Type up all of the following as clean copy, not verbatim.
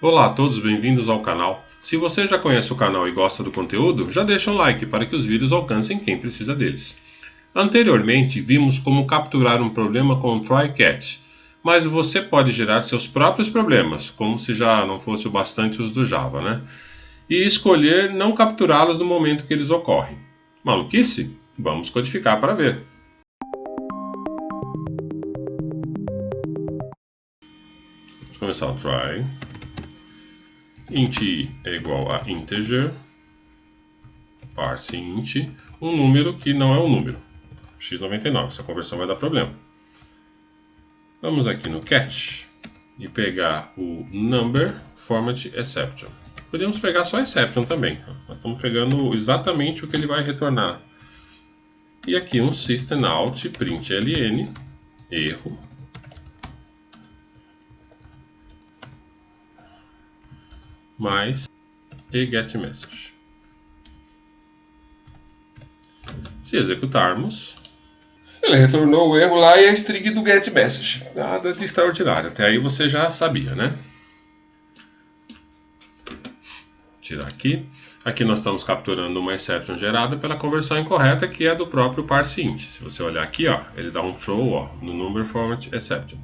Olá a todos, bem-vindos ao canal. Se você já conhece o canal e gosta do conteúdo, já deixa um like para que os vídeos alcancem quem precisa deles. Anteriormente, vimos como capturar um problema com o try-catch, mas você pode gerar seus próprios problemas, como se já não fosse o bastante os do Java, né? E escolher não capturá-los no momento que eles ocorrem. Maluquice? Vamos codificar para ver. Vamos começar o try. Int i é igual a integer, parse int, um número que não é um número, x99, essa conversão vai dar problema. Vamos aqui no catch e pegar o number format exception. Podemos pegar só exception também, nós estamos pegando exatamente o que ele vai retornar. E aqui um system out println, erro, mais e getMessage. Se executarmos, ele retornou o erro lá e a string do getMessage. Nada de extraordinário, até aí você já sabia, né? Tirar aqui. Aqui nós estamos capturando uma exception gerada pela conversão incorreta, que é do próprio parse int. Se você olhar aqui, ó, ele dá um throw ó, no number format exception.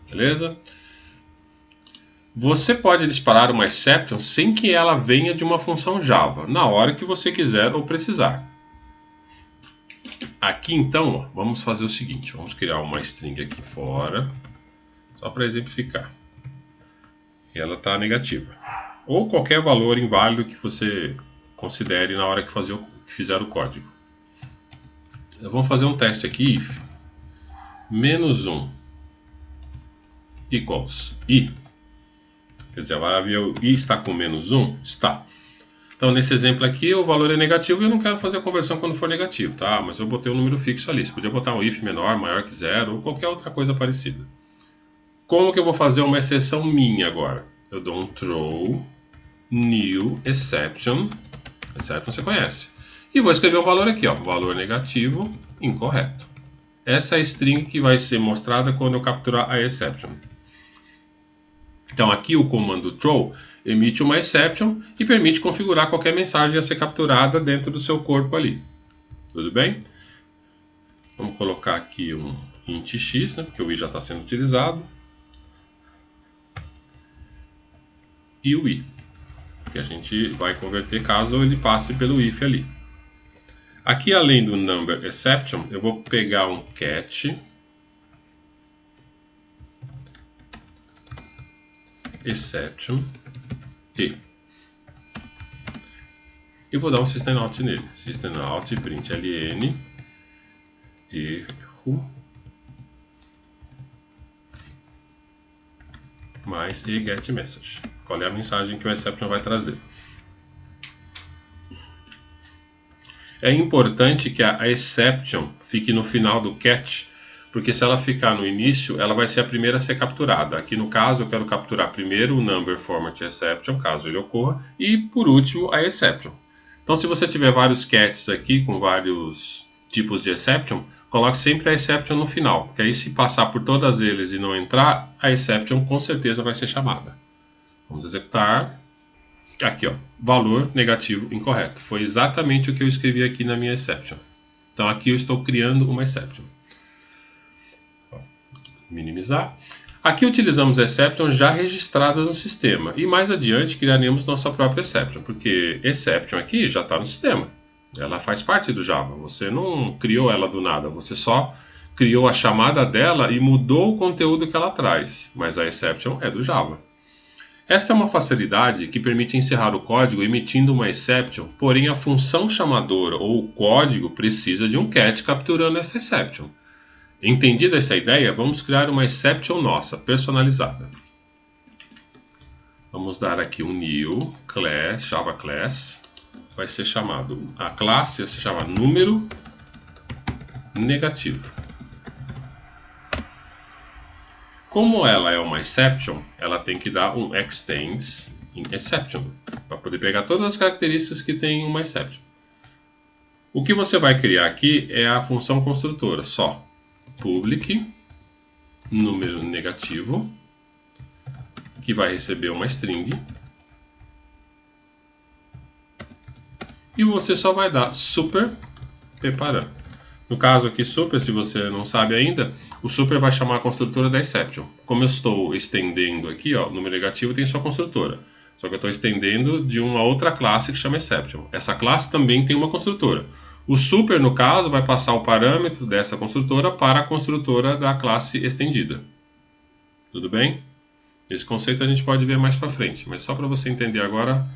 Beleza? Você pode disparar uma exception sem que ela venha de uma função Java, na hora que você quiser ou precisar. Aqui então, ó, vamos fazer o seguinte, vamos criar uma string aqui fora, só para exemplificar. E ela está negativa. Ou qualquer valor inválido que você considere na hora que fizer o código. Vamos fazer um teste aqui, if -1 equals i. Quer dizer, a variável i está com -1? Está. Então, nesse exemplo aqui, o valor é negativo e eu não quero fazer a conversão quando for negativo, tá? Mas eu botei um número fixo ali. Você podia botar um if menor, maior que 0 ou qualquer outra coisa parecida. Como que eu vou fazer uma exceção minha agora? Eu dou um throw new exception. Exception você conhece. E vou escrever um valor aqui, ó. Valor negativo incorreto. Essa é a string que vai ser mostrada quando eu capturar a exception. Então aqui o comando throw emite uma exception e permite configurar qualquer mensagem a ser capturada dentro do seu corpo ali. Tudo bem? Vamos colocar aqui um int x, né, porque o i já está sendo utilizado. E o i, que a gente vai converter caso ele passe pelo if ali. Aqui além do number exception, eu vou pegar um catch exception e vou dar um system out nele. System out println erro mais e getMessage. Qual é a mensagem que o exception vai trazer? É importante que a exception fique no final do catch, porque se ela ficar no início, ela vai ser a primeira a ser capturada. Aqui no caso, eu quero capturar primeiro o number format exception, caso ele ocorra, e por último a exception. Então, se você tiver vários catches aqui com vários tipos de exception, coloque sempre a exception no final, porque aí se passar por todas eles e não entrar, a exception com certeza vai ser chamada. Vamos executar. Aqui, ó, valor negativo incorreto. Foi exatamente o que eu escrevi aqui na minha exception. Então, aqui eu estou criando uma exception. Minimizar. Aqui utilizamos exceptions já registradas no sistema e mais adiante criaremos nossa própria exception, porque exception aqui já está no sistema, ela faz parte do Java, você não criou ela do nada, você só criou a chamada dela e mudou o conteúdo que ela traz, mas a exception é do Java. Esta é uma facilidade que permite encerrar o código emitindo uma exception, porém a função chamadora ou o código precisa de um catch capturando essa exception. Entendida essa ideia, vamos criar uma exception nossa, personalizada. Vamos dar aqui um new class, Java class, vai ser chamado, a classe vai se chamar número negativo. Como ela é uma exception, ela tem que dar um extends in exception, para poder pegar todas as características que tem uma exception. O que você vai criar aqui é a função construtora, só. Public número negativo, que vai receber uma string. E você só vai dar super pparam. No caso aqui super, se você não sabe ainda, o super vai chamar a construtora da exception. Como eu estou estendendo aqui, ó, número negativo tem sua construtora. Só que eu estou estendendo de uma outra classe que chama exception. Essa classe também tem uma construtora. O super, no caso, vai passar o parâmetro dessa construtora para a construtora da classe estendida. Tudo bem? Esse conceito a gente pode ver mais para frente, mas só para você entender agora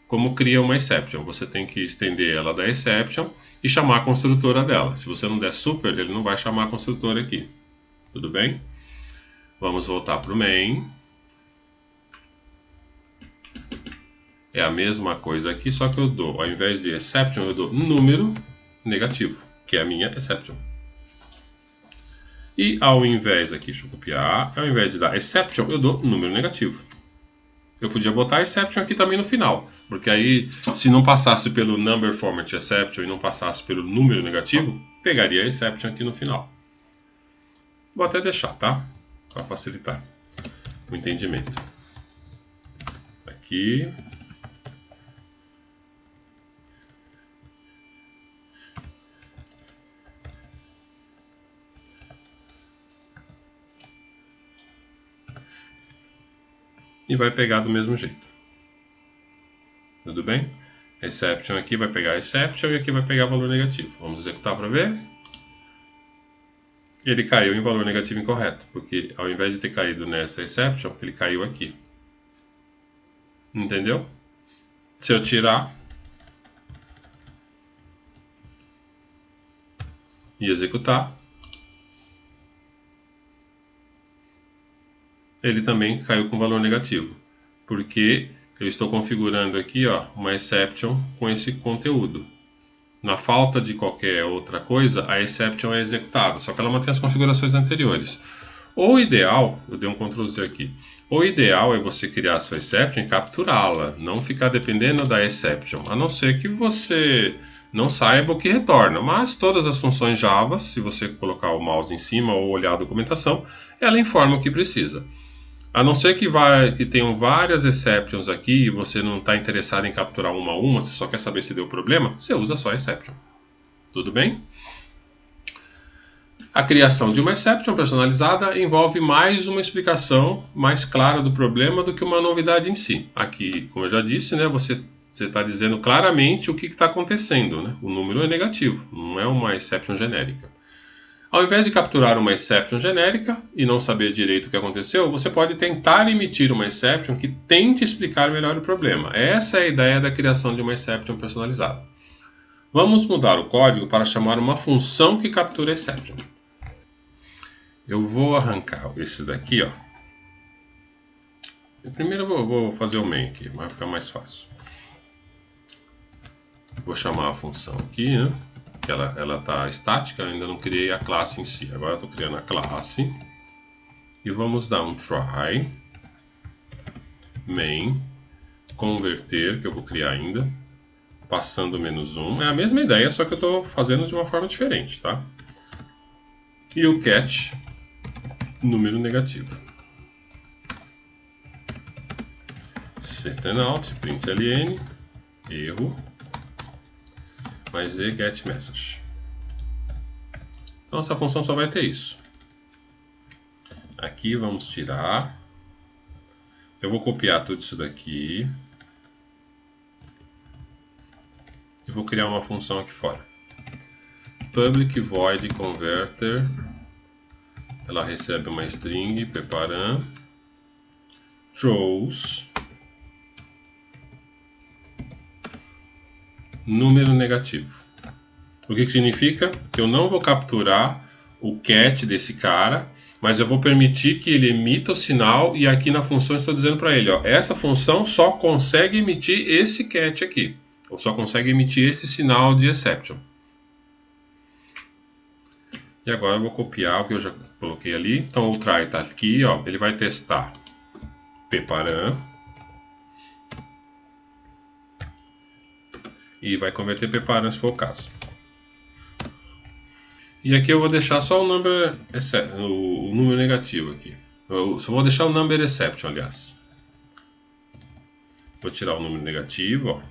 como cria uma exception. Você tem que estender ela da exception e chamar a construtora dela. Se você não der super, ele não vai chamar a construtora aqui. Tudo bem? Vamos voltar para o main. É a mesma coisa aqui, só que eu dou, ao invés de exception, eu dou número negativo, que é a minha exception. E ao invés aqui, deixa eu copiar, ao invés de dar exception, eu dou número negativo. Eu podia botar exception aqui também no final, porque aí, se não passasse pelo number format exception e não passasse pelo número negativo, pegaria exception aqui no final. Vou até deixar, tá? Para facilitar o entendimento. Aqui. E vai pegar do mesmo jeito. Tudo bem? Exception aqui vai pegar exception e aqui vai pegar valor negativo. Vamos executar para ver. Ele caiu em valor negativo incorreto, porque ao invés de ter caído nessa exception, ele caiu aqui. Entendeu? Se eu tirar e executar, ele também caiu com valor negativo, porque eu estou configurando aqui, ó, uma exception com esse conteúdo. Na falta de qualquer outra coisa, a exception é executada, só que ela mantém as configurações anteriores. O ideal, eu dei um Ctrl Z aqui, o ideal é você criar a sua exception e capturá-la, não ficar dependendo da exception, a não ser que você não saiba o que retorna, mas todas as funções Java, se você colocar o mouse em cima ou olhar a documentação, ela informa o que precisa. A não ser que tenham várias exceptions aqui e você não está interessado em capturar uma a uma, você só quer saber se deu problema, você usa só exception. Tudo bem? A criação de uma exception personalizada envolve mais uma explicação mais clara do problema do que uma novidade em si. Aqui, como eu já disse, né, você está dizendo claramente o que está acontecendo. Né? O número é negativo, não é uma exception genérica. Ao invés de capturar uma exception genérica e não saber direito o que aconteceu, você pode tentar emitir uma exception que tente explicar melhor o problema. Essa é a ideia da criação de uma exception personalizada. Vamos mudar o código para chamar uma função que captura exception. Eu vou arrancar esse daqui, ó. Primeiro eu vou fazer o main aqui, vai ficar mais fácil. Vou chamar a função aqui, né? Ela está estática, eu ainda não criei a classe em si. Agora estou criando a classe. E vamos dar um try. Main. Converter, que eu vou criar ainda. Passando -1. É a mesma ideia, só que eu estou fazendo de uma forma diferente, tá? E o catch, número negativo. Systemout, println, erro. Mais get message. Então essa função só vai ter isso. Aqui vamos tirar. Eu vou copiar tudo isso daqui. E vou criar uma função aqui fora. Public void converter. Ela recebe uma string pparam. Throws. Número negativo. O que significa? Que eu não vou capturar o cat desse cara, mas eu vou permitir que ele emita o sinal e aqui na função estou dizendo para ele, ó, essa função só consegue emitir esse cat aqui, ou só consegue emitir esse sinal de exception. E agora eu vou copiar o que eu já coloquei ali. Então o try está aqui, ó, ele vai testar pparam e vai converter pparam se for o caso. E aqui eu vou deixar só o número negativo aqui. Eu só vou deixar o number exception, aliás. Vou tirar o número negativo, ó,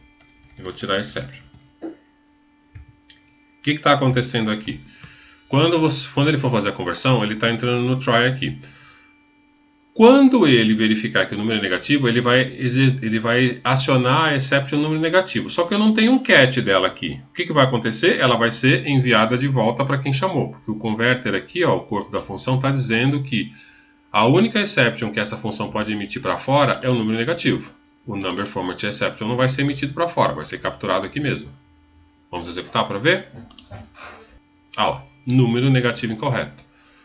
e vou tirar exception. O que está acontecendo aqui? Quando ele for fazer a conversão, ele está entrando no try aqui. Quando ele verificar que o número é negativo, ele vai acionar a exception no número negativo. Só que eu não tenho um cat dela aqui. O que vai acontecer? Ela vai ser enviada de volta para quem chamou. Porque o converter aqui, ó, o corpo da função, está dizendo que a única exception que essa função pode emitir para fora é o número negativo. O number format exception não vai ser emitido para fora, vai ser capturado aqui mesmo. Vamos executar para ver? Ah lá, número negativo incorreto.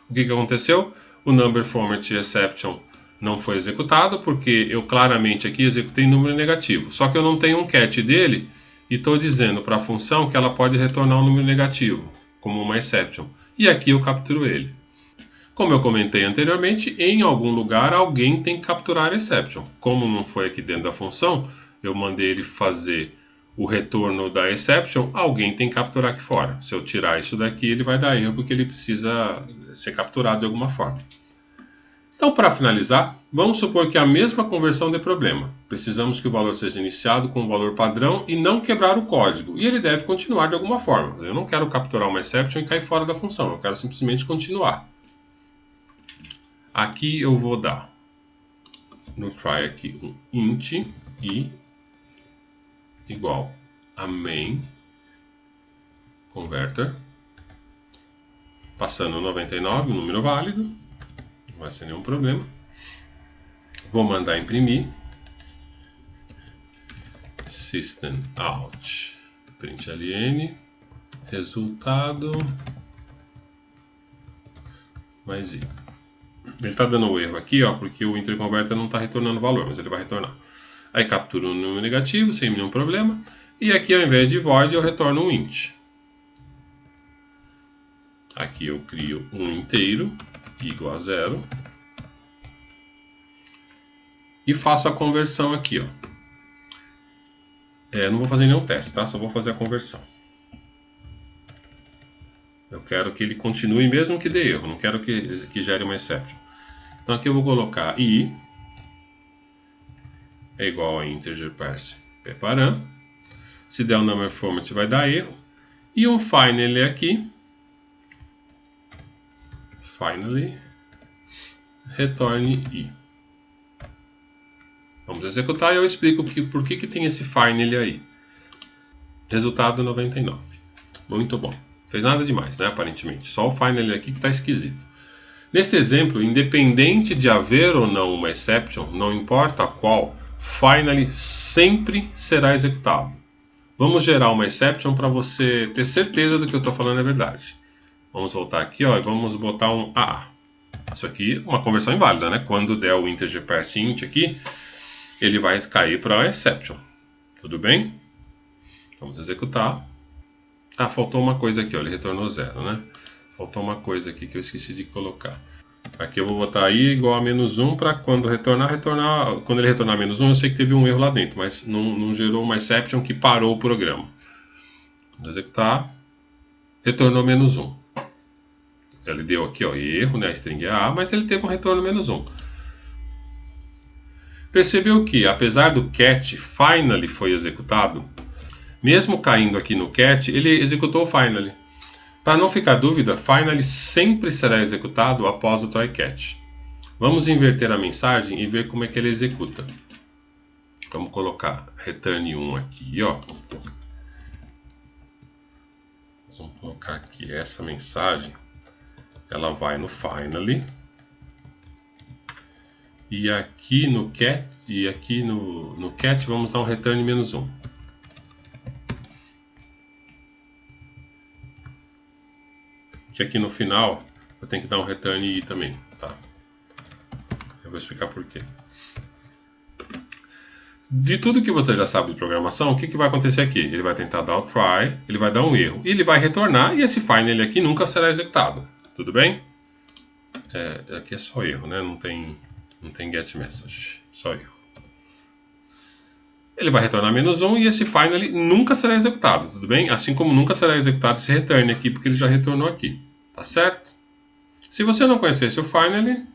O que aconteceu? O number format exception não foi executado porque eu claramente aqui executei número negativo. Só que eu não tenho um cat dele e estou dizendo para a função que ela pode retornar um número negativo, como uma exception. E aqui eu capturo ele. Como eu comentei anteriormente, em algum lugar alguém tem que capturar a exception. Como não foi aqui dentro da função, eu mandei ele fazer o retorno da exception, alguém tem que capturar aqui fora. Se eu tirar isso daqui, ele vai dar erro porque ele precisa ser capturado de alguma forma. Então, para finalizar, vamos supor que a mesma conversão dê problema. Precisamos que o valor seja iniciado com o valor padrão e não quebrar o código. E ele deve continuar de alguma forma. Eu não quero capturar uma exception e cair fora da função. Eu quero simplesmente continuar. Aqui eu vou dar no try aqui um int i igual a main converter, passando 99, um número válido, não vai ser nenhum problema. Vou mandar imprimir system out println resultado mais i. Ele está dando um erro aqui, ó, porque o interconverter não está retornando valor, mas ele vai retornar. Aí captura um número negativo, sem nenhum problema. E aqui, ao invés de void, eu retorno um int. Aqui eu crio um inteiro, igual a 0. E faço a conversão aqui, ó. Não vou fazer nenhum teste, tá? Só vou fazer a conversão. Eu quero que ele continue mesmo que dê erro. Não quero que gere uma exception. Então aqui eu vou colocar i é igual a integer parse pparam. Se der um number format vai dar erro. E um finally aqui. Finally retorne i. Vamos executar e eu explico por que tem esse finally aí. Resultado 99. Muito bom. Fez nada demais, né? Aparentemente. Só o finally aqui que está esquisito. Nesse exemplo, independente de haver ou não uma exception, não importa qual, finally sempre será executado. Vamos gerar uma exception para você ter certeza do que eu estou falando é verdade. Vamos voltar aqui, ó, e vamos botar um AA. Isso aqui é uma conversão inválida, né? Quando der o integer parse int aqui, ele vai cair para a exception. Tudo bem? Vamos executar. Ah, faltou uma coisa aqui, ó, ele retornou 0, né? Faltou uma coisa aqui que eu esqueci de colocar. Aqui eu vou botar i igual a -1 para quando retornar. Quando ele retornar -1, eu sei que teve um erro lá dentro, mas não gerou uma exception que parou o programa. Vou executar. Retornou -1. Ele deu aqui, ó, erro, né? A string é A, mas ele teve um retorno -1. Percebeu que, apesar do cat finally foi executado, mesmo caindo aqui no cat, ele executou o finally. Para não ficar dúvida, finally sempre será executado após o try catch. Vamos inverter a mensagem e ver como é que ele executa. Vamos colocar return 1 aqui, ó. Vamos colocar aqui essa mensagem. Ela vai no finally. E aqui no cat, no cat vamos dar um return -1. Que aqui no final eu tenho que dar um return i também, tá? Eu vou explicar por quê. De tudo que você já sabe de programação, o que vai acontecer aqui? Ele vai tentar dar o try, ele vai dar um erro, e ele vai retornar, e esse finally aqui nunca será executado. Tudo bem? Aqui é só erro, né? Não tem get message, só erro. Ele vai retornar -1 e esse finally nunca será executado, tudo bem? Assim como nunca será executado esse return aqui, porque ele já retornou aqui, tá certo? Se você não conhecesse o finally,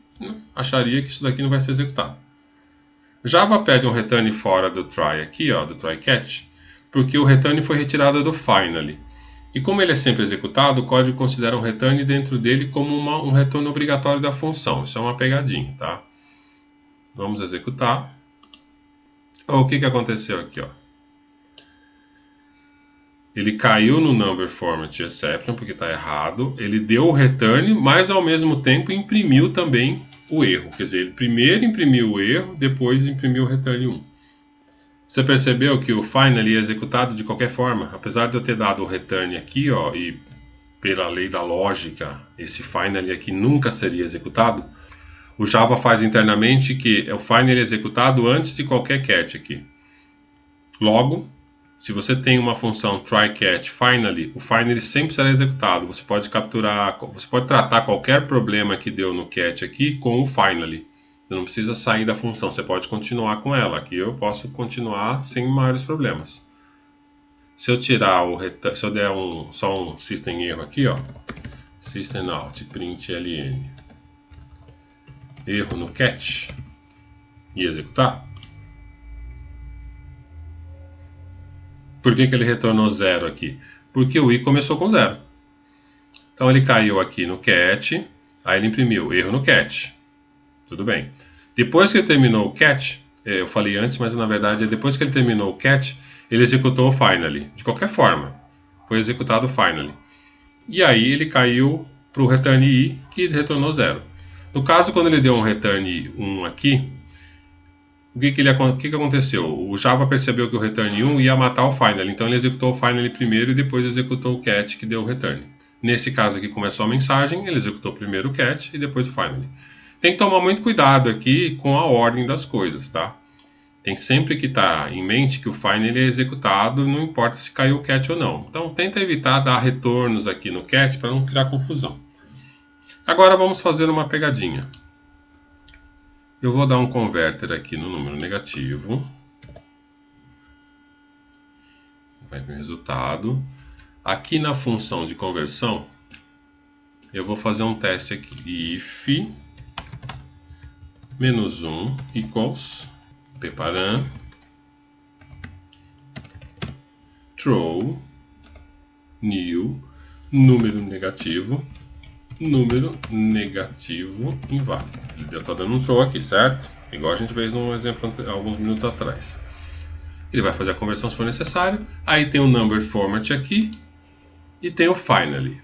acharia que isso daqui não vai ser executado. Java pede um return fora do try aqui, ó, do try catch, porque o return foi retirado do finally. E como ele é sempre executado, o código considera um return dentro dele como um retorno obrigatório da função. Isso é uma pegadinha, tá? Vamos executar. O que aconteceu aqui, ó? Ele caiu no number format exception, porque está errado. Ele deu o return, mas ao mesmo tempo imprimiu também o erro. Quer dizer, ele primeiro imprimiu o erro, depois imprimiu o return 1. Você percebeu que o finally é executado de qualquer forma? Apesar de eu ter dado o return aqui, ó, e pela lei da lógica, esse finally aqui nunca seria executado. O Java faz internamente que o finally é executado antes de qualquer catch aqui. Logo, se você tem uma função try catch finally, o finally sempre será executado. Você pode capturar, você pode tratar qualquer problema que deu no catch aqui com o finally. Você não precisa sair da função, você pode continuar com ela. Aqui eu posso continuar sem maiores problemas. Se eu tirar o return, se eu der só um system erro aqui, ó, system out print ln erro no catch e executar. Por que ele retornou 0 aqui? Porque o i começou com 0. Então ele caiu aqui no catch, aí ele imprimiu erro no catch. Tudo bem. Depois que ele terminou o catch, eu falei antes, mas na verdade depois que ele terminou o catch, ele executou o finally. De qualquer forma, foi executado o finally. E aí ele caiu para o return i, que retornou 0. No caso, quando ele deu um return 1 aqui, o que aconteceu? O Java percebeu que o return 1 ia matar o finally, então ele executou o finally primeiro e depois executou o catch que deu o return. Nesse caso aqui, começou a mensagem, ele executou primeiro o catch e depois o finally. Tem que tomar muito cuidado aqui com a ordem das coisas, tá? Tem sempre que estar em mente que o finally é executado, não importa se caiu o catch ou não. Então tenta evitar dar retornos aqui no catch para não criar confusão. Agora vamos fazer uma pegadinha. Eu vou dar um converter aqui no número negativo. Vai para o resultado. Aqui na função de conversão, eu vou fazer um teste aqui. If -1 equals pparam throw new número negativo inválido. Ele está dando um throw aqui, certo? Igual a gente fez no exemplo alguns minutos atrás. Ele vai fazer a conversão se for necessário. Aí tem o number format aqui e tem o finally.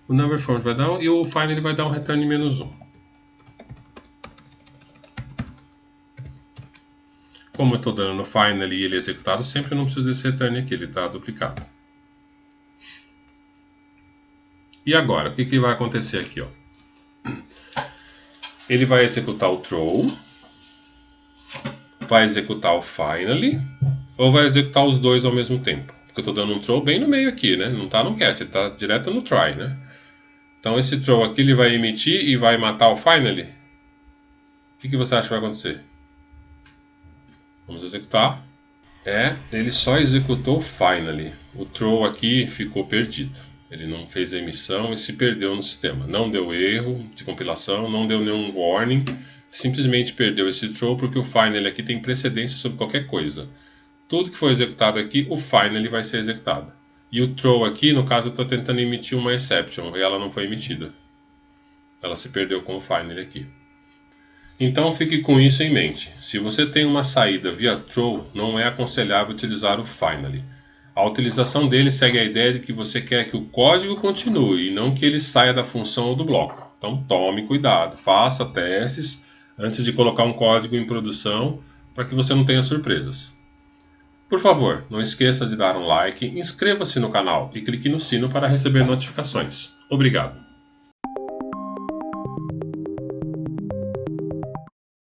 O number format vai dar e o finally vai dar um return -1. Como eu estou dando no finally e ele é executado sempre, eu não preciso desse return aqui, ele está duplicado. E agora, o que vai acontecer aqui, ó? Ele vai executar o throw, vai executar o finally, ou vai executar os dois ao mesmo tempo? Porque eu estou dando um throw bem no meio aqui, né? Não está no catch, ele está direto no try, né? Então esse throw aqui ele vai emitir e vai matar o finally. O que você acha que vai acontecer? Vamos executar. Ele só executou o finally. O throw aqui ficou perdido. Ele não fez a emissão e se perdeu no sistema. Não deu erro de compilação, não deu nenhum warning. Simplesmente perdeu esse throw porque o finally aqui tem precedência sobre qualquer coisa. Tudo que for executado aqui, o finally vai ser executado. E o throw aqui, no caso, eu estou tentando emitir uma exception e ela não foi emitida. Ela se perdeu com o finally aqui. Então fique com isso em mente. Se você tem uma saída via throw, não é aconselhável utilizar o finally. A utilização dele segue a ideia de que você quer que o código continue e não que ele saia da função ou do bloco. Então tome cuidado, faça testes antes de colocar um código em produção para que você não tenha surpresas. Por favor, não esqueça de dar um like, inscreva-se no canal e clique no sino para receber notificações. Obrigado.